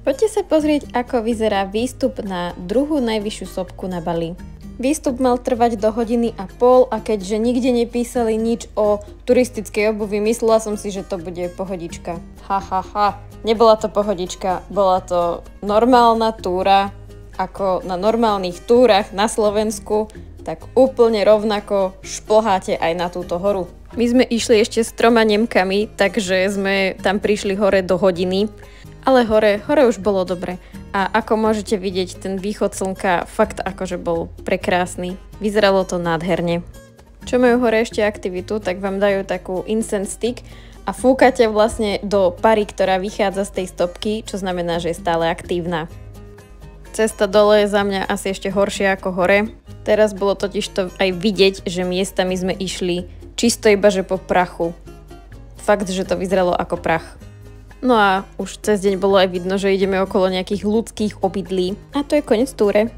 Poďte sa pozrieť, ako vyzerá výstup na druhú najvyššiu sopku na Bali. Výstup mal trvať do 1,5 hodiny a keďže nikde nepísali nič o turistickej obuvi, myslela som si, že to bude pohodička. Nebola to pohodička, bola to normálna túra, ako na normálnych túrach na Slovensku, tak úplne rovnako šplháte aj na túto horu. My sme išli ešte s 3 Nemkami, takže sme tam prišli hore do hodiny. Ale hore už bolo dobre. A ako môžete vidieť, ten východ slnka fakt akože bol prekrásny. Vyzeralo to nádherne. Čo majú hore ešte aktivitu, tak vám dajú takú incense stick a fúkate vlastne do pary, ktorá vychádza z tej stopky, čo znamená, že je stále aktívna. Cesta dole je za mňa asi ešte horšia ako hore. Teraz bolo totiž to aj vidieť, že miestami sme išli čisto iba že po prachu. Fakt, že to vyzeralo ako prach. No a už cez deň bolo aj vidno, že ideme okolo nejakých ľudských obydlí. A to je koniec túre.